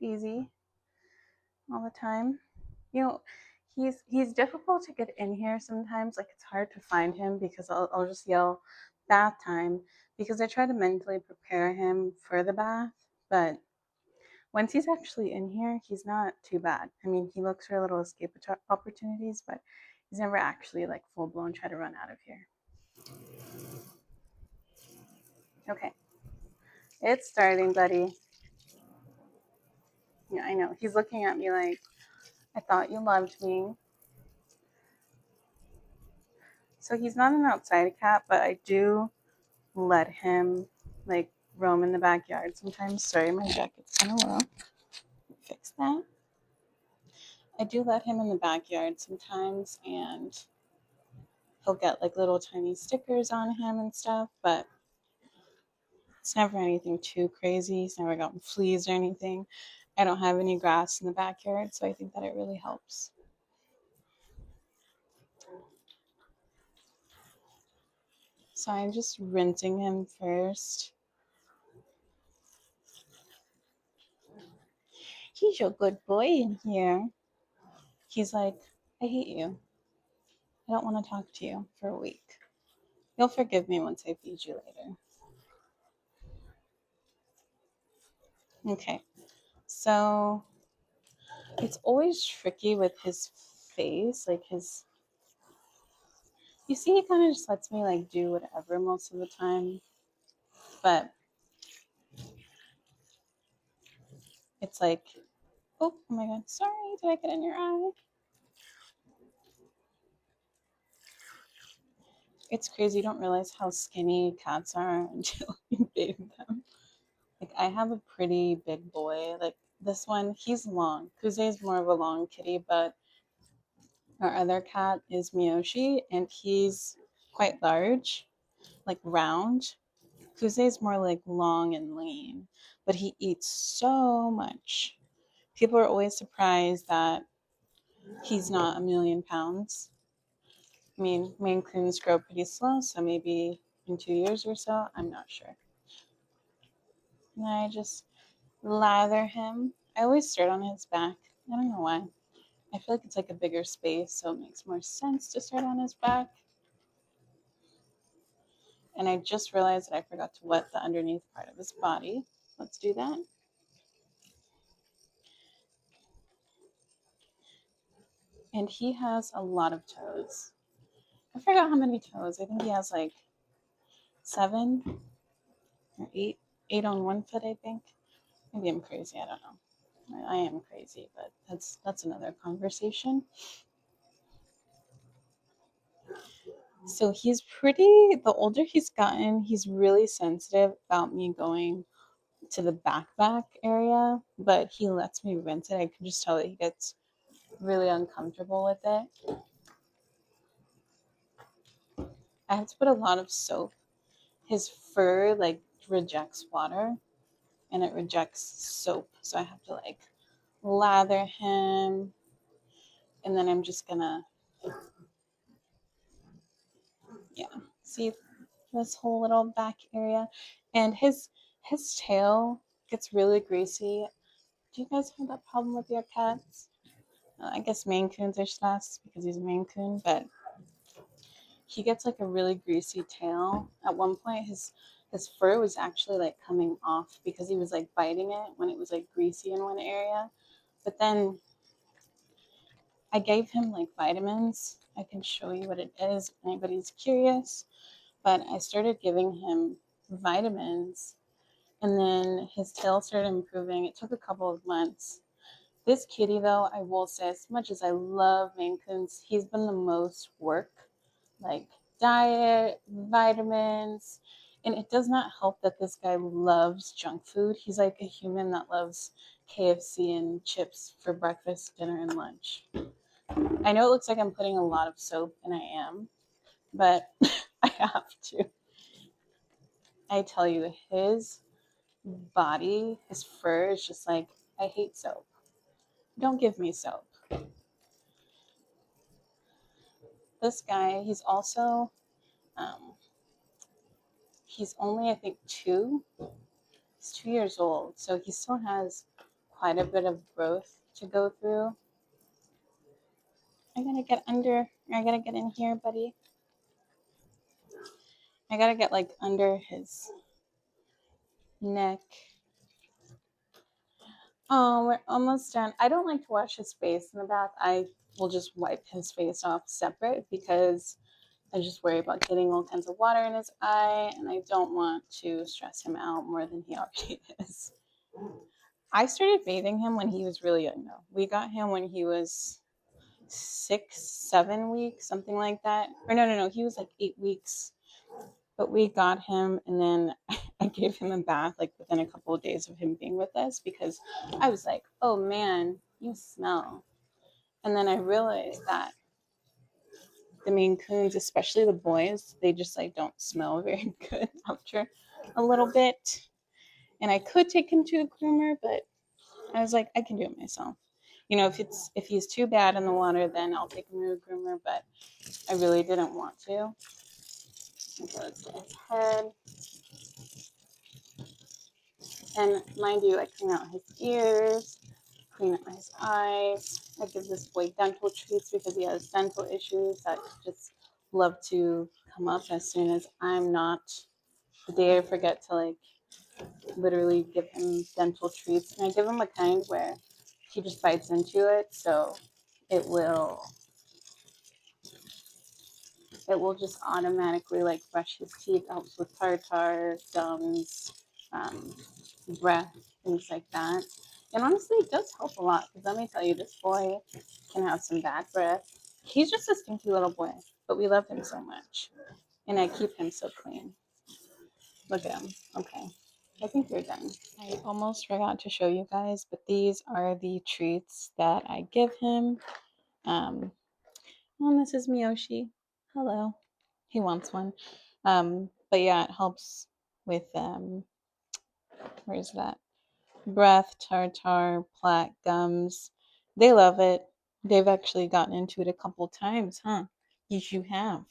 easy all the time. You know, he's difficult to get in here sometimes. Like it's hard to find him because I'll just yell bath time because I try to mentally prepare him for the bath. But once he's actually in here, he's not too bad. I mean, he looks for little escape opportunities, but he's never actually like full blown try to run out of here. Okay, it's starting, buddy. Yeah, I know. He's looking at me like, I thought you loved me. So he's not an outside cat, but I do let him like roam in the backyard sometimes. Sorry, my jacket's kind of low. Fix that. I do let him in the backyard sometimes, and he'll get like little tiny stickers on him and stuff, but it's never anything too crazy. He's never gotten fleas or anything. I don't have any grass in the backyard, so I think that it really helps. So I'm just rinsing him first. He's a good boy in here. He's like, I hate you. I don't want to talk to you for a week. You'll forgive me once I feed you later. Okay, so it's always tricky with his face, like his. You see, he kind of just lets me like do whatever most of the time, but it's like, oh my god, sorry, did I get in your eye? It's crazy. You don't realize how skinny cats are until you bathe them. Like I have a pretty big boy. Like this one, he's long. Kuze is more of a long kitty, but our other cat is Miyoshi, and he's quite large, like round. Kuze is more like long and lean, but he eats so much. People are always surprised that he's not a million pounds. I mean, Maine Coons grow pretty slow, so maybe in 2 years or so, I'm not sure. And I just lather him. I always start on his back. I don't know why. I feel like it's like a bigger space, so it makes more sense to start on his back. And I just realized that I forgot to wet the underneath part of his body. Let's do that. And he has a lot of toes. I forgot how many toes. I think he has like 7 or 8. 8 on one foot, I think. Maybe I'm crazy. I don't know. I am crazy, but that's another conversation. So he's pretty, the older he's gotten, he's really sensitive about me going to the back area, but he lets me rinse it. I can just tell that he gets really uncomfortable with it. I have to put a lot of soap. His fur like rejects water and it rejects soap. So I have to like lather him, and then I'm just gonna, yeah, see this whole little back area. And his tail gets really greasy. Do you guys have that problem with your cats? I guess Maine Coons are less because he's a Maine Coon, but he gets like a really greasy tail. At one point, his fur was actually like coming off because he was like biting it when it was like greasy in one area. But then I gave him like vitamins. I can show you what it is if anybody's curious. But I started giving him vitamins, and then his tail started improving. It took a couple of months. This kitty, though, I will say, as much as I love Maine Coons, he's been the most work, like diet, vitamins, and it does not help that this guy loves junk food. He's like a human that loves KFC and chips for breakfast, dinner, and lunch. I know it looks like I'm putting a lot of soap, and I am, but I have to. I tell you, his body, his fur is just like, I hate soap. Don't give me soap. This guy, um, he's only, I think, 2. He's 2 years old, so he still has quite a bit of growth to go through. I gotta get under, I gotta get in here, buddy. I gotta get like under his neck. Oh, we're almost done. I don't like to wash his face in the bath. I will just wipe his face off separate because I just worry about getting all kinds of water in his eye, and I don't want to stress him out more than he already is. I started bathing him when he was really young, though. We got him when he was 6, 7 weeks, something like that. Or no, he was like 8 weeks. But we got him, and then I gave him a bath like within a couple of days of him being with us because I was like, oh man, you smell. And then I realized that the Maine Coons, especially the boys, they just like don't smell very good after a little bit. And I could take him to a groomer, but I was like, I can do it myself. You know, if he's too bad in the water, then I'll take him to a groomer. But I really didn't want to. Okay, let's get his head. And mind you, I clean out his ears, clean out his eyes. I give this boy dental treats because he has dental issues that just love to come up as soon as I'm not. The day I forget to like literally give him dental treats, and I give him a kind where he just bites into it, so it will just automatically like brush his teeth. Helps with tartar, gums, um, breath, things like that. And honestly, it does help a lot because let me tell you, this boy can have some bad breath. He's just a stinky little boy, but we love him so much, and I keep him so clean. Look at him. Okay, I think we're done. I almost forgot to show you guys, but these are the treats that I give him. And this is Miyoshi. Hello. He wants one. But yeah, it helps with where's that? Breath, tartar, plaque, gums. They love it. They've actually gotten into it a couple times, huh? Yes, you have.